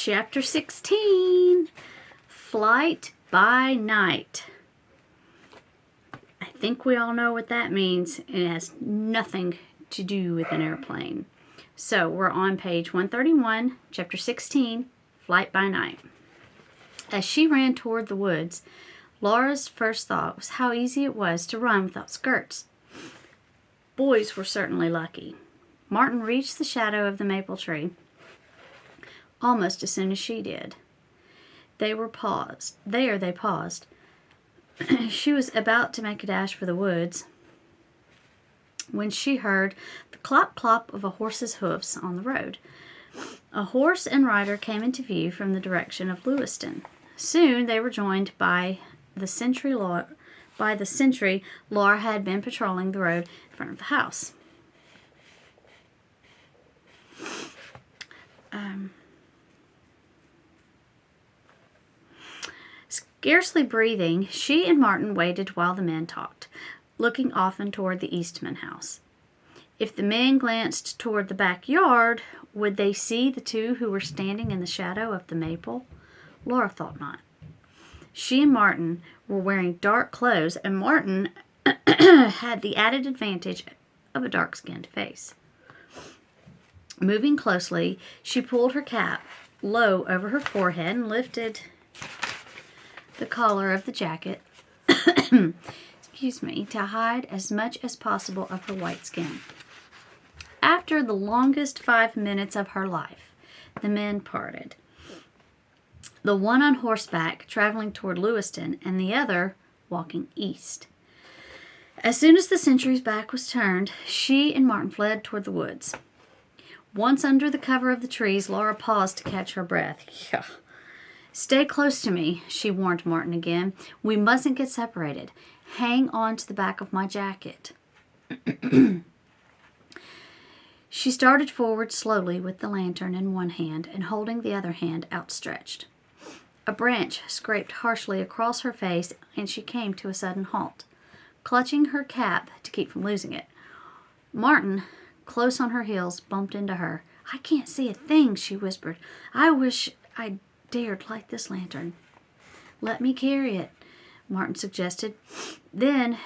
Chapter 16, Flight by Night. I think we all know what that means. It has nothing to do with an airplane. So we're on page 131, chapter 16, Flight by Night. As she ran toward the woods, Laura's first thought was how easy it was to run without skirts. Boys were certainly lucky. Martin reached the shadow of the maple tree almost as soon as she did. They paused. She was about to make a dash for the woods when she heard the clop-clop of a horse's hoofs on the road. A horse and rider came into view from the direction of Lewiston. Soon they were joined by the sentry Laura had been patrolling the road in front of the house. Scarcely breathing, she and Martin waited while the men talked, looking often toward the Eastman house. If the men glanced toward the backyard, would they see the two who were standing in the shadow of the maple? Laura thought not. She and Martin were wearing dark clothes, and Martin had the added advantage of a dark-skinned face. Moving closely, she pulled her cap low over her forehead and lifted the collar of the jacket to hide as much as possible of her white skin. After the longest 5 minutes of her life, the men parted. The one on horseback traveling toward Lewiston and the other walking east. As soon as the sentry's back was turned, she and Martin fled toward the woods. Once under the cover of the trees, Laura paused to catch her breath. Yeah. "Stay close to me," she warned Martin again. "We mustn't get separated. Hang on to the back of my jacket." She started forward slowly with the lantern in one hand and holding the other hand outstretched. A branch scraped harshly across her face and she came to a sudden halt, clutching her cap to keep from losing it. Martin, close on her heels, bumped into her. "I can't see a thing," she whispered. "I wish I dared light this lantern." "Let me carry it," Martin suggested. "Then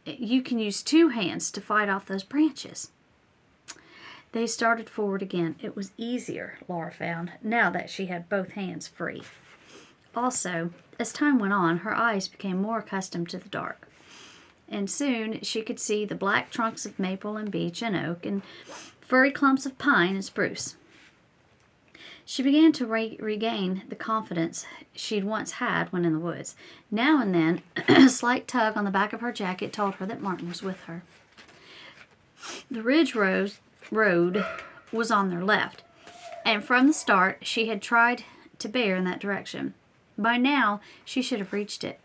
you can use 2 hands to fight off those branches." They started forward again. It was easier, Laura found, now that she had both hands free. Also, as time went on, her eyes became more accustomed to the dark, and soon she could see the black trunks of maple and beech and oak and furry clumps of pine and spruce. She began to regain the confidence she'd once had when in the woods. Now and then, a slight tug on the back of her jacket told her that Martin was with her. The ridge road was on their left, and from the start she had tried to bear in that direction. By now, she should have reached it.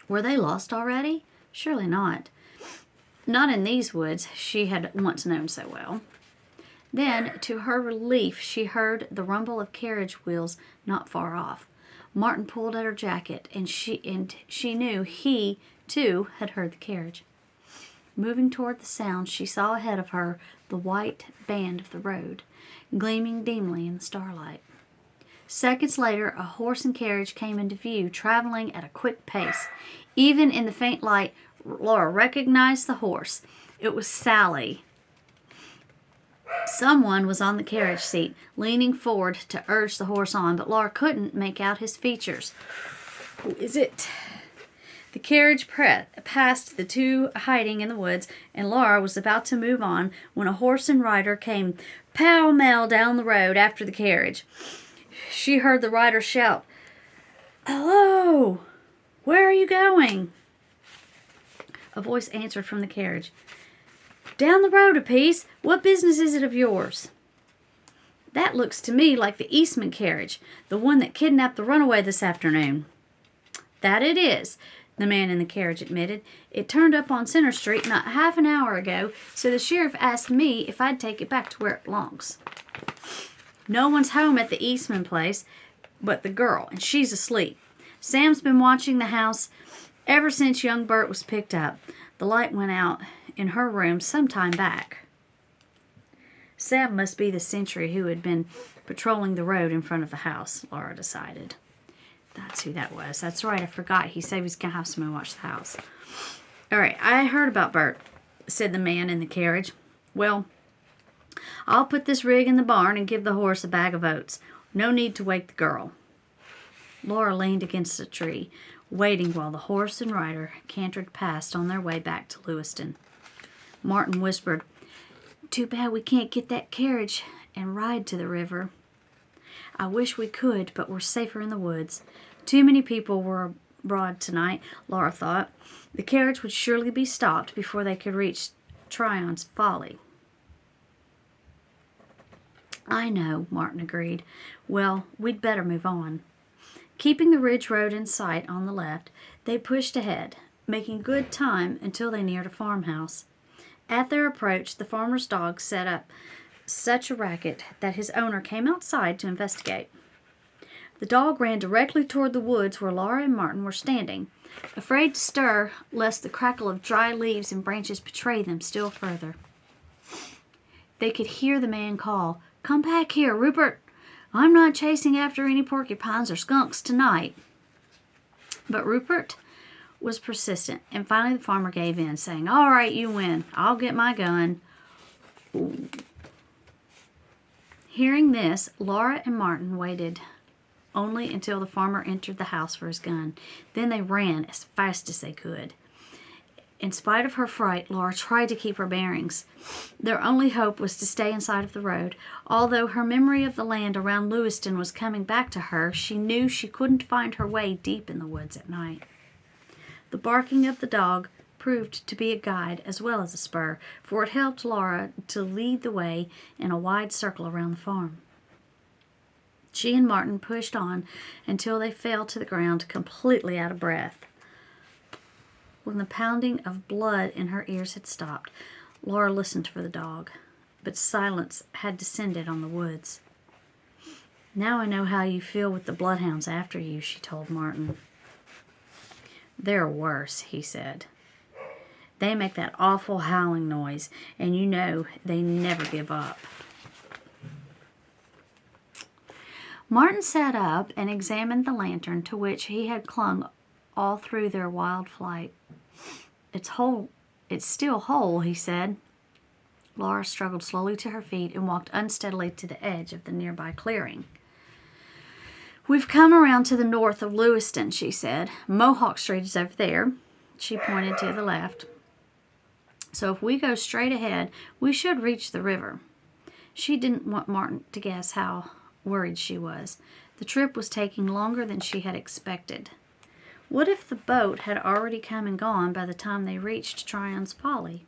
Were they lost already? Surely not. Not in these woods she had once known so well. Then, to her relief, she heard the rumble of carriage wheels not far off. Martin pulled at her jacket, and she knew he, too, had heard the carriage. Moving toward the sound, she saw ahead of her the white band of the road, gleaming dimly in the starlight. Seconds later, a horse and carriage came into view, traveling at a quick pace. Even in the faint light, Laura recognized the horse. It was Sally. Someone was on the carriage seat, leaning forward to urge the horse on, but Laura couldn't make out his features. "Who is it?" The carriage passed the two hiding in the woods, and Laura was about to move on when a horse and rider came pell-mell down the road after the carriage. She heard the rider shout, "Hello! Where are you going?" A voice answered from the carriage. "Down the road a piece. What business is it of yours?" "That looks to me like the Eastman carriage, the one that kidnapped the runaway this afternoon." "That it is," the man in the carriage admitted. "It turned up on Center Street not half an hour ago, so the sheriff asked me if I'd take it back to where it belongs. No one's home at the Eastman place but the girl, and she's asleep. Sam's been watching the house ever since young Bert was picked up. The light went out in her room some time back." Sam must be the sentry who had been patrolling the road in front of the house, Laura decided. That's who that was. That's right, I forgot. He said he was going to have someone watch the house. All right, I heard about Bert, said the man in the carriage. Well, I'll put this rig in the barn and give the horse a bag of oats. No need to wake the girl. Laura leaned against a tree, waiting while the horse and rider cantered past on their way back to Lewiston. Martin whispered, "Too bad we can't get that carriage and ride to the river. I wish we could, but we're safer in the woods. Too many people were abroad tonight," Laura thought. The carriage would surely be stopped before they could reach Tryon's Folly. I know, Martin agreed. Well, we'd better move on. Keeping the ridge road in sight on the left, they pushed ahead, making good time until they neared a farmhouse. At their approach, the farmer's dog set up such a racket that his owner came outside to investigate. The dog ran directly toward the woods where Laura and Martin were standing, afraid to stir lest the crackle of dry leaves and branches betray them still further. They could hear the man call, "Come back here, Rupert. I'm not chasing after any porcupines or skunks tonight." But Rupert was persistent, and finally the farmer gave in, saying, "All right, you win. I'll get my gun." Ooh. Hearing this, Laura and Martin waited only until the farmer entered the house for his gun. Then they ran as fast as they could. In spite of her fright, Laura tried to keep her bearings. Their only hope was to stay inside of the road. Although her memory of the land around Lewiston was coming back to her, she knew she couldn't find her way deep in the woods at night. The barking of the dog proved to be a guide as well as a spur, for it helped Laura to lead the way in a wide circle around the farm. She and Martin pushed on until they fell to the ground completely out of breath. When the pounding of blood in her ears had stopped, Laura listened for the dog, but silence had descended on the woods. "Now I know how you feel with the bloodhounds after you," she told Martin. "They're worse," he said. "They make that awful howling noise, and you know they never give up." Martin sat up and examined the lantern to which he had clung all through their wild flight. It's still whole," he said. Laura struggled slowly to her feet and walked unsteadily to the edge of the nearby clearing. "We've come around to the north of Lewiston," she said. "Mohawk Street is over there." She pointed to the left. "So if we go straight ahead, we should reach the river." She didn't want Martin to guess how worried she was. The trip was taking longer than she had expected. What if the boat had already come and gone by the time they reached Tryon's Folly?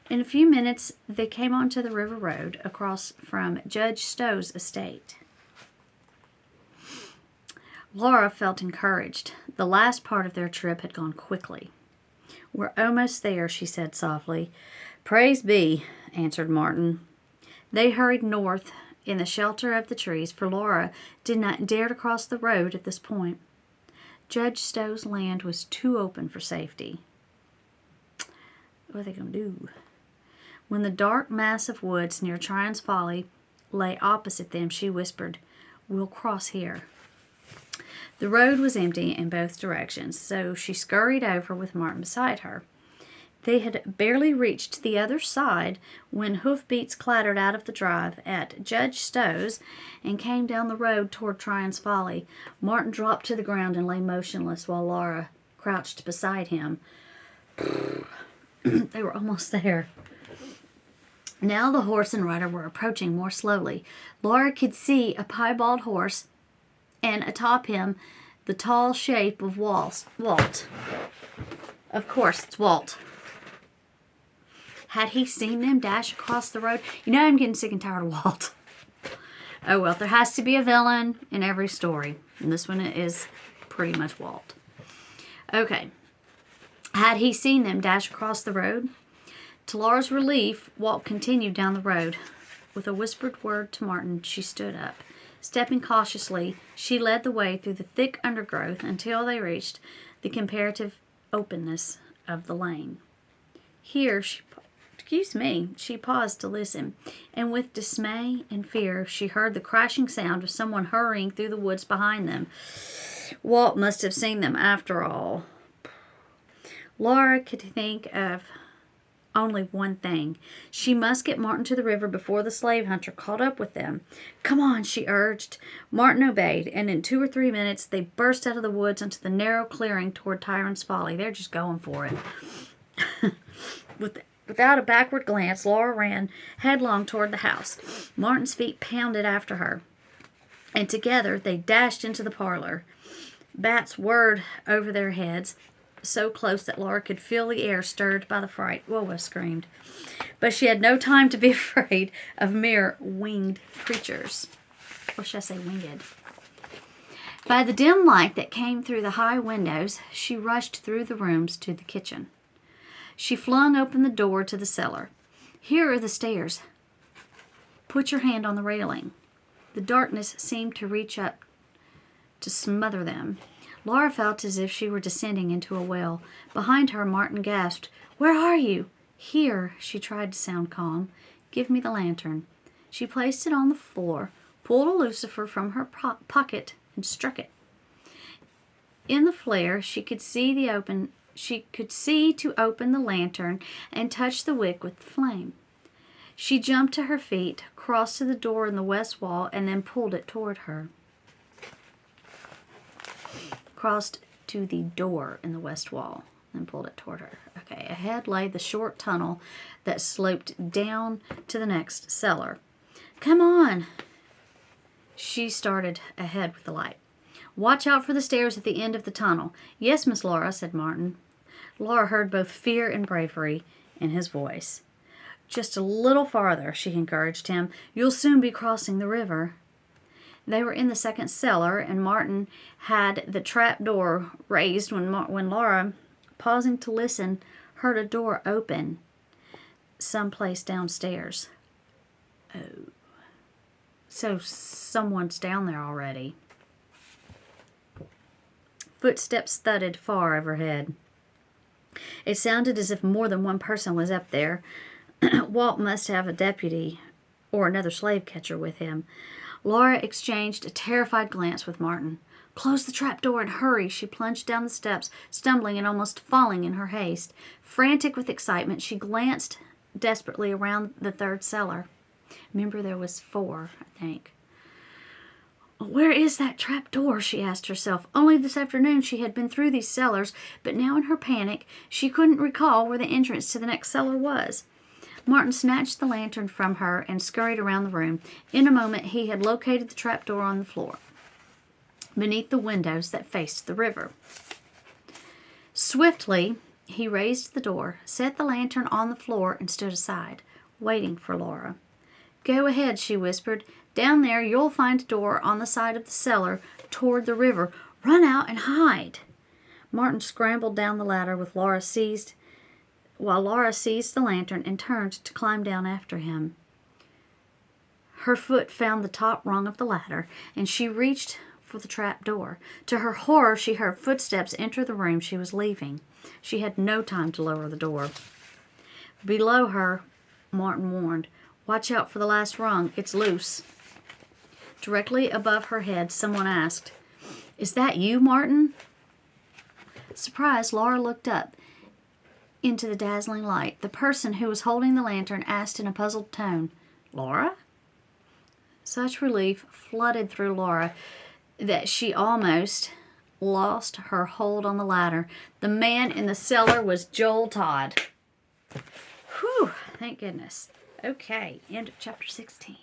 In a few minutes, they came onto the river road across from Judge Stowe's estate. Laura felt encouraged. The last part of their trip had gone quickly. "We're almost there," she said softly. "Praise be," answered Martin. They hurried north in the shelter of the trees, for Laura did not dare to cross the road at this point. Judge Stowe's land was too open for safety. What are they going to do? When the dark mass of woods near Tryon's Folly lay opposite them, she whispered, "We'll cross here." The road was empty in both directions, so she scurried over with Martin beside her. They had barely reached the other side when hoofbeats clattered out of the drive at Judge Stowe's and came down the road toward Tryon's Folly. Martin dropped to the ground and lay motionless while Laura crouched beside him. They were almost there. Now the horse and rider were approaching more slowly. Laura could see a piebald horse, and atop him the tall shape of Walt. Of course, it's Walt. Had he seen them dash across the road? You know, I'm getting sick and tired of Walt. Oh well, there has to be a villain in every story, and this one is pretty much Walt. Okay. Had he seen them dash across the road? To Laura's relief, Walt continued down the road. With a whispered word to Martin, she stood up. Stepping cautiously, she led the way through the thick undergrowth until they reached the comparative openness of the lane. Here she Excuse me. She paused to listen, and with dismay and fear, she heard the crashing sound of someone hurrying through the woods behind them. Walt must have seen them after all. Laura could think of only one thing. She must get Martin to the river before the slave hunter caught up with them. Come on, she urged. Martin obeyed, and in 2 or 3 minutes they burst out of the woods into the narrow clearing toward Tyrant's Folly. They're just going for it. Without a backward glance, Laura ran headlong toward the house. Martin's feet pounded after her, and together they dashed into the parlor. Bats whirred over their heads, so close that Laura could feel the air stirred by the fright. Whoa, I screamed. But she had no time to be afraid of mere winged creatures. Or should I say winged? By the dim light that came through the high windows, she rushed through the rooms to the kitchen. She flung open the door to the cellar. Here are the stairs. Put your hand on the railing. The darkness seemed to reach up to smother them. Laura felt as if she were descending into a well. Behind her, Martin gasped, "Where are you?" "Here," she tried to sound calm. "Give me the lantern." She placed it on the floor, pulled a lucifer from her pocket, and struck it. In the flare, she could see to open the lantern and touch the wick with the flame. She jumped to her feet, crossed to the door in the west wall, and then pulled it toward her. Crossed to the door in the west wall and pulled it toward her. Okay, ahead lay the short tunnel that sloped down to the next cellar. "Come on!" She started ahead with the light. "Watch out for the stairs at the end of the tunnel." "Yes, Miss Laura," said Martin. Laura heard both fear and bravery in his voice. "Just a little farther," she encouraged him. "You'll soon be crossing the river." They were in the second cellar, and Martin had the trap door raised when Laura, pausing to listen, heard a door open someplace downstairs. Oh. So someone's down there already. Footsteps thudded far overhead. It sounded as if more than one person was up there. Walt must have a deputy or another slave catcher with him. Laura exchanged a terrified glance with Martin. "Close the trap door and hurry!" She plunged down the steps, stumbling and almost falling in her haste. Frantic with excitement, she glanced desperately around the third cellar. Remember, there was 4, I think. "Where is that trap door?" she asked herself. Only this afternoon she had been through these cellars, but now in her panic she couldn't recall where the entrance to the next cellar was. Martin snatched the lantern from her and scurried around the room. In a moment he had located the trapdoor on the floor, beneath the windows that faced the river. Swiftly he raised the door, set the lantern on the floor, and stood aside, waiting for Laura. "Go ahead," she whispered. "Down there you'll find a door on the side of the cellar toward the river. Run out and hide." Martin scrambled down the ladder while Laura seized the lantern and turned to climb down after him. Her foot found the top rung of the ladder, and she reached for the trap door. To her horror, she heard footsteps enter the room she was leaving. She had no time to lower the door. Below her, Martin warned, "Watch out for the last rung. It's loose." Directly above her head, someone asked, "Is that you, Martin?" Surprised, Laura looked up into the dazzling light. The person who was holding the lantern asked in a puzzled tone, "Laura?" Such relief flooded through Laura that she almost lost her hold on the ladder. The man in the cellar was Joel Todd. Whew, thank goodness. Okay, end of chapter 16.